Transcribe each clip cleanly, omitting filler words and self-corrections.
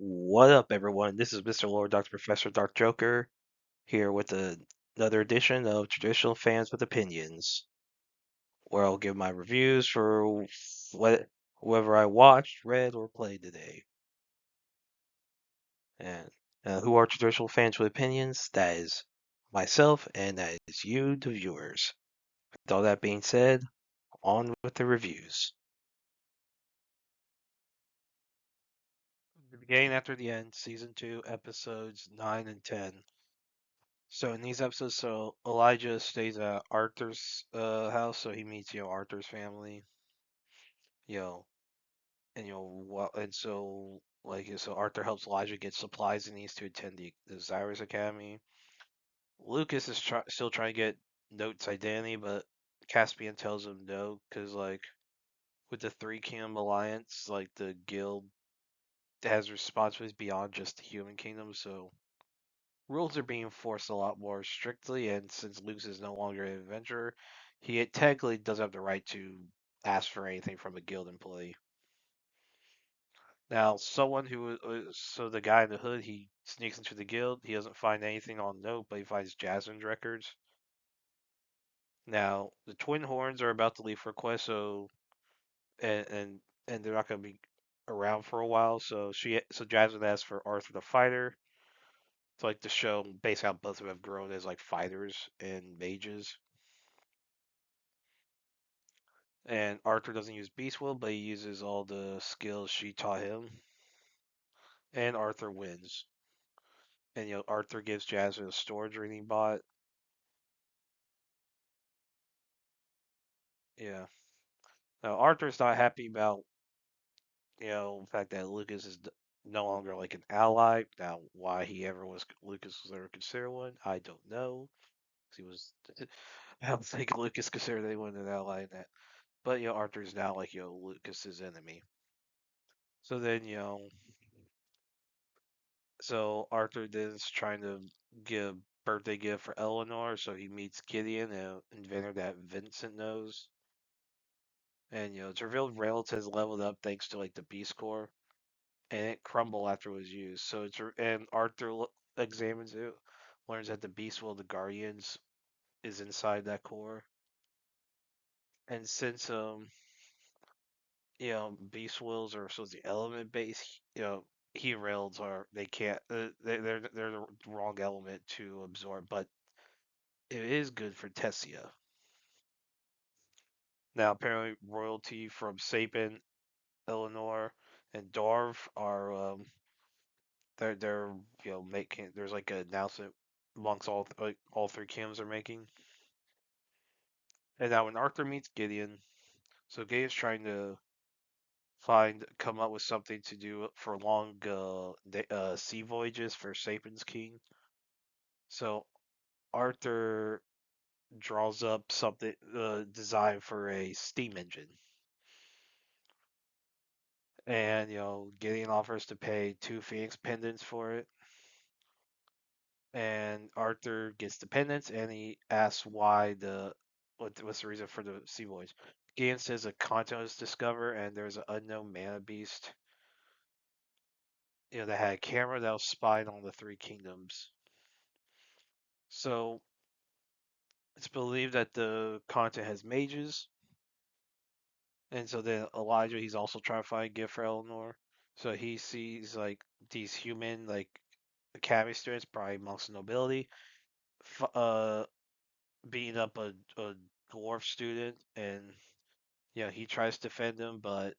What up, everyone? This is Mr. Lord, Dr. Professor, Dark Joker, here with another edition of Traditional Fans with Opinions, where I'll give my reviews for whoever I watched, read, or played today. And who are Traditional Fans with Opinions? That is myself, and that is you, the viewers. With all that being said, on with the reviews. The beginning after the end, Season 2, Episodes 9 and 10. So in these episodes, Elijah stays at Arthur's house, so he meets Arthur's family, you know, and so Arthur helps Elijah get supplies he needs to attend the Cyrus Academy. Lucas is still trying to get Note's identity, but Caspian tells him no, because with the Three Kingdom Alliance, the guild has responsibilities beyond just the human kingdom, so rules are being enforced a lot more strictly, and since Luke is no longer an adventurer, he technically doesn't have the right to ask for anything from a guild employee. Now, so the guy in the hood, he sneaks into the guild. He doesn't find anything on note, but he finds Jasmine's records. Now, the Twin Horns are about to leave for a quest, and and, and they're not going to be around for a while. So Jasmine asks for Arthur the Fighter to show basically how both of them have grown as fighters and mages. And Arthur doesn't use Beast Will, but he uses all the skills she taught him. And Arthur wins. And Arthur gives Jasmine a storage reading bot. Yeah. Now Arthur's not happy about the fact that Lucas is no longer an ally. Now why Lucas was ever considered one, I don't know. He was I don't think Lucas considered anyone an ally in that. But Arthur's now Lucas's enemy. So then So Arthur then is trying to give a birthday gift for Eleanor, so he meets Gideon, an inventor that Vincent knows. And it's revealed Reynolds has leveled up thanks to the Beast Core, and it crumbled after it was used. And Arthur examines it, learns that the Beast Will of the Guardians is inside that core. And since Beast Wills are supposed to be element based, he and Reynolds are they can't they're the wrong element to absorb, but it is good for Tessia. Now, apparently, royalty from Sapin, Eleanor, and Darv are they're making there's an announcement amongst all three kingdoms are making. And now when Arthur meets Gideon, so Gideon's trying to come up with something to do for long sea voyages for Sapin's king. So Arthur draws up something designed for a steam engine. And Gideon offers to pay 2 Phoenix pendants for it. And Arthur gets the pendants, and he asks what's the reason for the sea voyage. Gideon says a continent was discovered, and there's an unknown mana beast, that had a camera that was spying on the three kingdoms. So it's believed that the continent has mages, and so then Elijah, he's also trying to find a gift for Eleanor. So he sees these human academy students, probably amongst the nobility, beating up a dwarf student, and he tries to defend him, but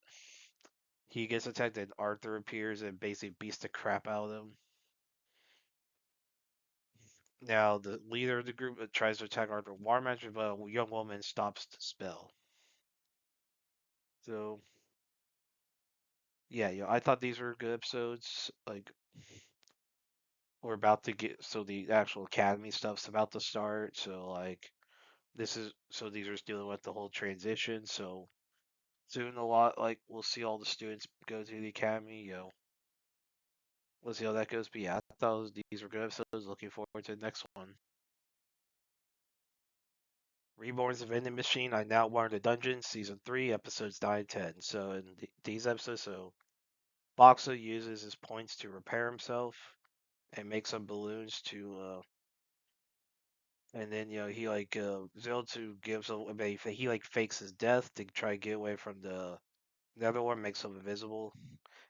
he gets attacked, and Arthur appears and basically beats the crap out of him. Now the leader of the group tries to attack Arthur with water magic, but a young woman stops the spell. So yeah, I thought these were good episodes. We're about to get the actual academy stuff's about to start. These are dealing with the whole transition. So soon a lot we'll see all the students go to the academy. We'll see how that goes. But yeah, I thought these were good episodes. Looking forward to the next one. Reborn's the vending machine. I now learned the dungeon, season 3, episodes 9 and 10. So in these episodes, Boxer uses his points to repair himself and make some balloons to and then he like Ziltu gives away he like fakes his death to try to get away from the Netherlord, makes him invisible.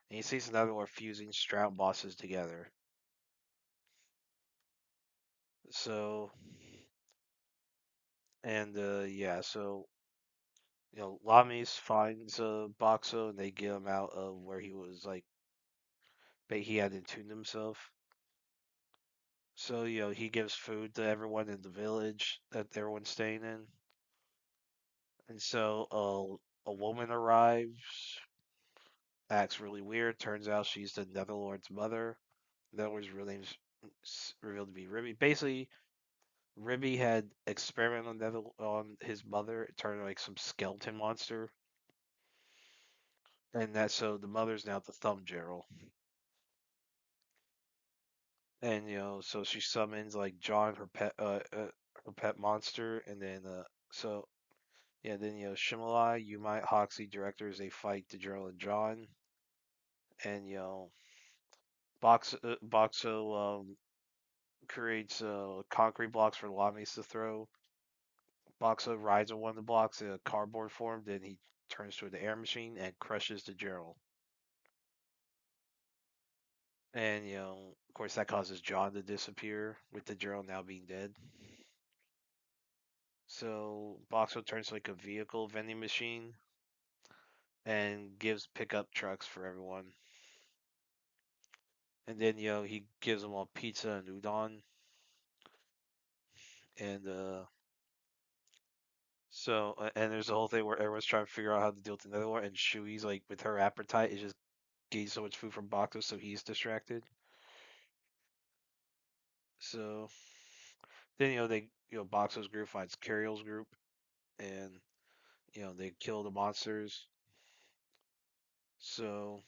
And he sees Netherlord fusing Stroud bosses together. So and yeah, so Lamis finds Boxo and they get him out of where he was like he had entombed himself. So he gives food to everyone in the village that everyone's staying in. And so a woman arrives, acts really weird. Turns out she's the Netherlord's mother. Netherlord's real name's revealed to be Ribby. Basically, Ribby had experimented on on his mother. It turned like some skeleton monster, and that so the mother's now the Thumb Gerald. And so she summons like John, her pet monster, and then so yeah, then Shimalai, Yumite, Hoxie, directors they fight the Gerald and John, and Boxo creates concrete blocks for Lamis to throw. Boxo rides on one of the blocks in a cardboard form, then he turns to an air machine and crushes the Gerald. And of course, that causes John to disappear, with the Gerald now being dead. So Boxo turns like a vehicle vending machine and gives pickup trucks for everyone. And then he gives them all pizza and udon. And and there's a whole thing where everyone's trying to figure out how to deal with another one, and Shui's like with her appetite is just getting so much food from Bakuto, so he's distracted. So then they Bakuto's group finds Kyriel's group, and they kill the monsters. So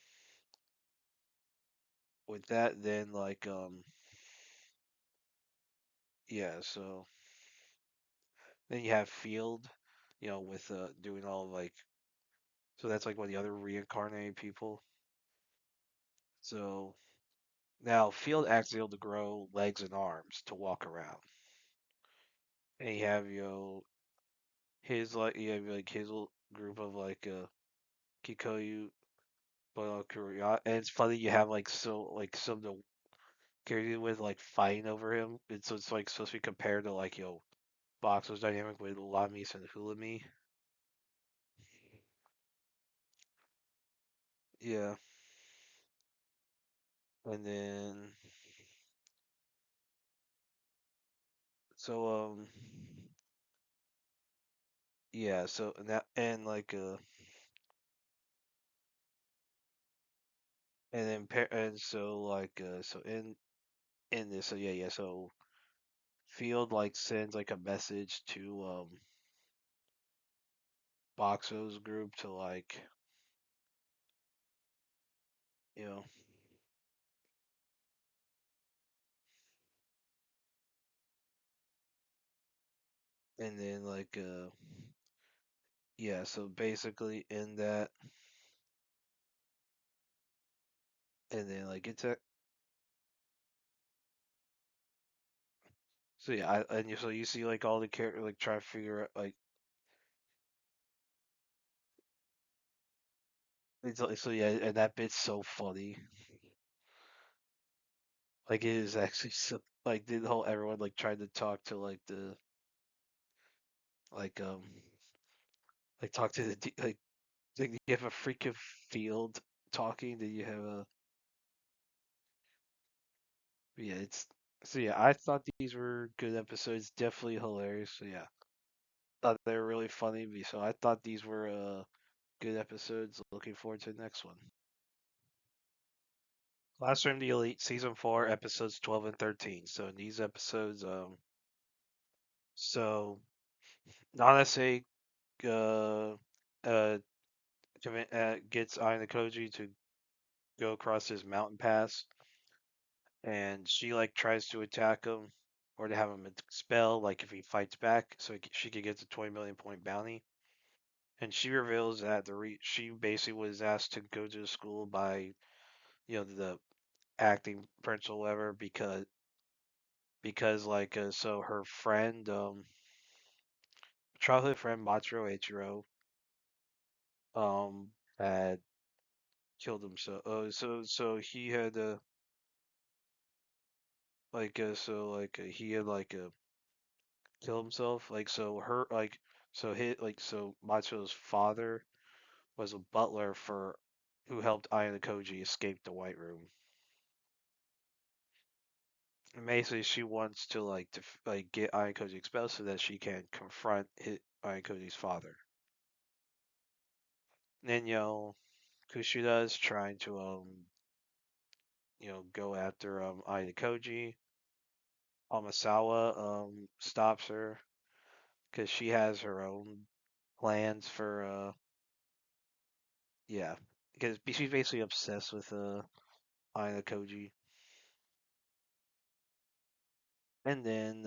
with that, then like yeah, so then you have Field, with doing all like so that's like one of the other reincarnated people. So now Field acts able to grow legs and arms to walk around. And you have his like you have like his little group of like Kikoyu, Kuruya, and it's funny you have like some of the characters with like fighting over him. It's like supposed to be compared to like Boxer's dynamic with Lamis and Hulami. Yeah, and then so yeah, so and that and like and then and so like so in this so yeah so Field like sends like a message to Boxo's group to like you know and then like yeah so basically in that and then like it's a so yeah so you see like all the character like try to figure out like it's like so yeah and that bit's so funny like it is actually so like the whole everyone like trying to talk to like the like talk to like you have a freaking Field talking then you have a yeah it's so yeah I thought these were good episodes definitely hilarious so yeah thought they were really funny so I thought these were good episodes looking forward to the next one. Classroom the Elite season 4 episodes 12 and 13 so in these episodes so Nanase uh uh gets Aina Koji to go across this mountain pass, and she like tries to attack him or to have him expel, like if he fights back, so she could get the 20 million point bounty. And she reveals that she basically was asked to go to the school by the acting principal, whatever, because like so her friend, childhood friend Matsuro Ichiro, um, had killed himself. So he had he had killed himself. So Matsuo's father was a butler for who helped Ayano Koji escape the White Room. And basically, she wants to get Ayano Koji expelled so that she can confront Ayano Koji's father. And Kushida is trying to go after Ayano Koji. Amasawa stops her because she has her own plans for yeah, because she's basically obsessed with Ayano Koji. And then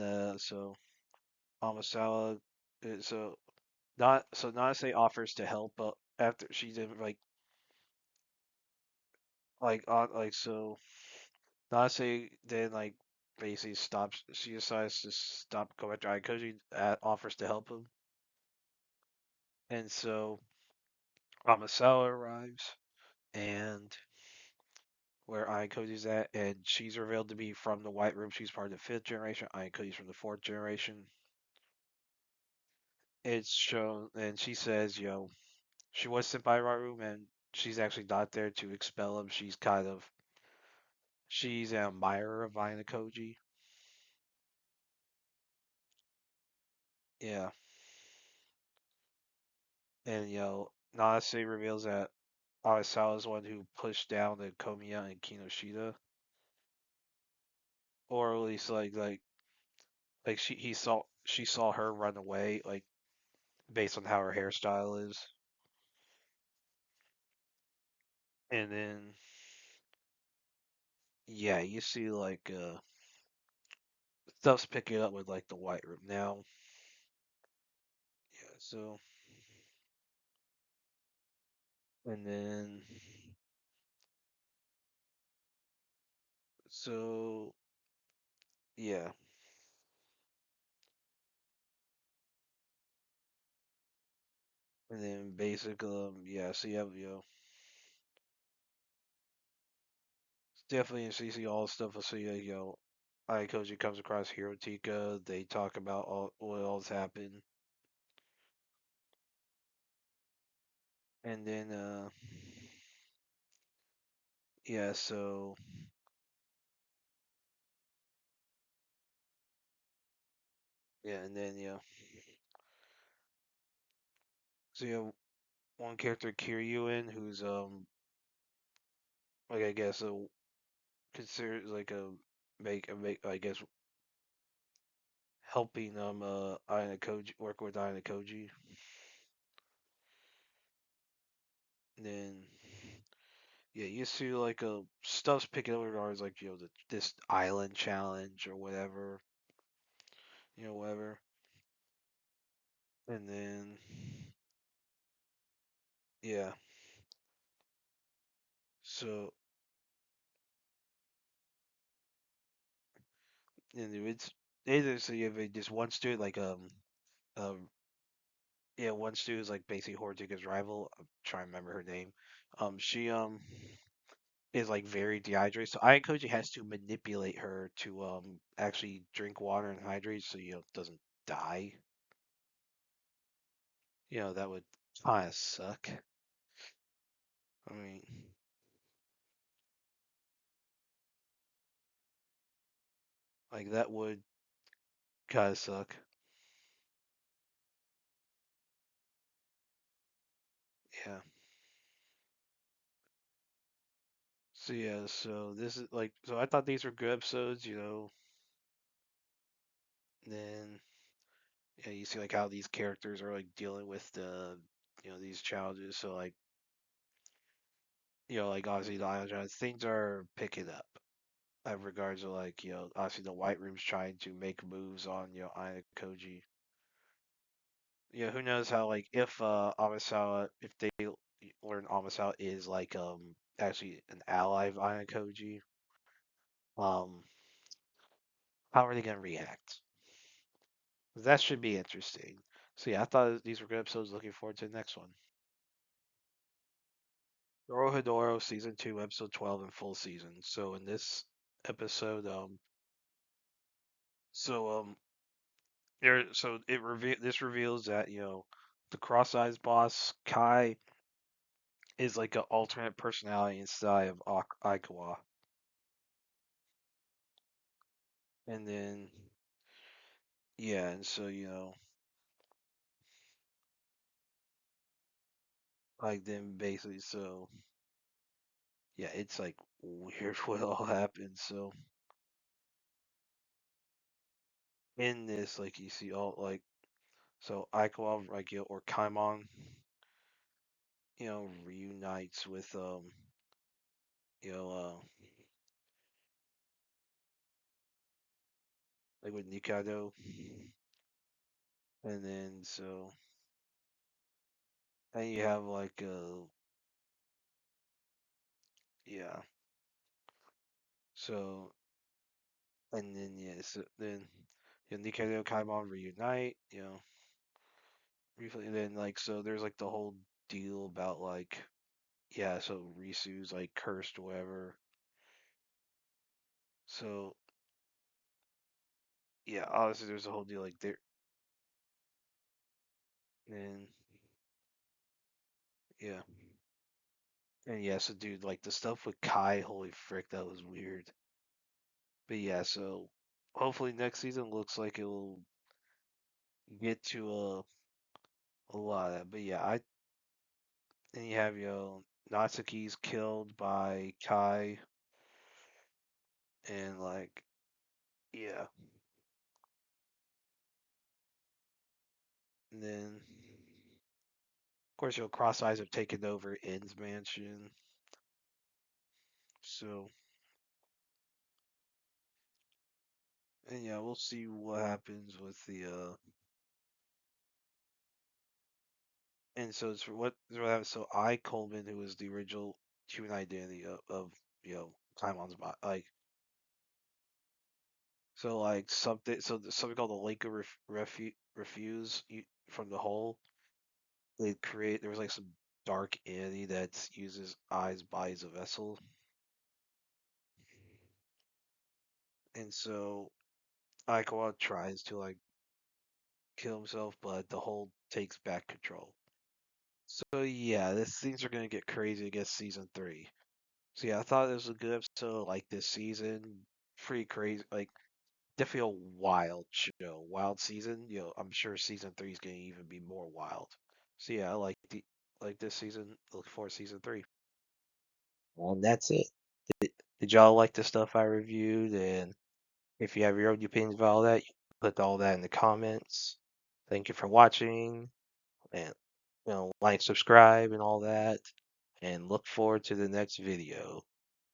Amasawa, so Nanase offers to help, but after she didn't so Nanase then basically stops. She decides to stop going after Aikoji. Offers to help him, and so Amasawa arrives and where Aikoji's at, and she's revealed to be from the White Room. She's part of the fifth generation. Aikoji's from the fourth generation. It's shown, and she says, she was sent by Raru, and she's actually not there to expel him. She's an admirer of Ayano. Yeah, and Nanase reveals that Asawa is the one who pushed down the Komiya and Kinoshita, or at least she saw her run away, based on how her hairstyle is, and then yeah, you see stuff's picking up with the White Room now. Yeah, and then so yeah, and then basically yeah, so you have definitely in CC all stuff. So yeah, Ayako comes across Hirotika. They talk about what all's happened, and then yeah, yeah, and then so you have one character Kiryuin who's I guess considered make I guess helping Ayana Koji work with Ayana Koji. And then yeah, you see stuff's picking up regards this island challenge or whatever, whatever. And then yeah, so and it's either so you have this one student um yeah, one student is basically Hortika's rival. I'm trying to remember her name. She is very dehydrated, so Iron Koji has to manipulate her to actually drink water and hydrate so doesn't die. That would kind of suck. I mean, that would kind of suck. Yeah. So yeah, so this is so I thought these were good episodes, then yeah, you see how these characters are dealing with these challenges. So obviously the Island Giants, things are picking up. In regards to obviously the White Room's trying to make moves on Ina Koji. Who knows how if Amasawa if they learn Amasawa is actually an ally of Ayakoji. Um, how are they gonna react? That should be interesting. So yeah, I thought these were good episodes. Looking forward to the next one. Dorohedoro season 2, episode 12 in full season. So in this episode, so there, so this reveals that the Cross Eyes boss Kai is like an alternate personality inside of Aikawa, and then yeah, and so like then basically so yeah, it's like weird what all happened. So in this, like you see all like so Aikawa like or Kaimon, reunites with you know like with Nikado, and then so and you have like yeah, so and then yeah, so then Nikado Kaimon reunite, briefly, and then like so there's like the whole deal about like yeah, so Risu's like cursed or whatever. So yeah, obviously there's a whole deal like there, and yeah, and yeah, so dude, like the stuff with Kai, holy frick, that was weird. But yeah, so hopefully next season looks like it will get to a lot of that. But yeah, I and you have Natsuki's killed by Kai, and like yeah, and then of course Cross Eyes have taken over In's mansion. So and yeah, we'll see what happens with the and so it's what happens. So I Coleman, who was the original human identity of Taiwan's bot, like so like something called the Lake of Refuse from the hole. There was like some dark entity that uses eyes, bodies a vessel, and so Aikawa tries to like kill himself, but the hole takes back control. So yeah, things are gonna get crazy. I guess season 3. So yeah, I thought it was a good episode. Like this season, pretty crazy. Like definitely a wild show, wild season. I'm sure season 3 is gonna even be more wild. So yeah, I like this season. Look forward to season 3. And that's it. Did y'all like the stuff I reviewed? And if you have your own opinions about all that, you can put all that in the comments. Thank you for watching, and like, subscribe, and all that. And look forward to the next video.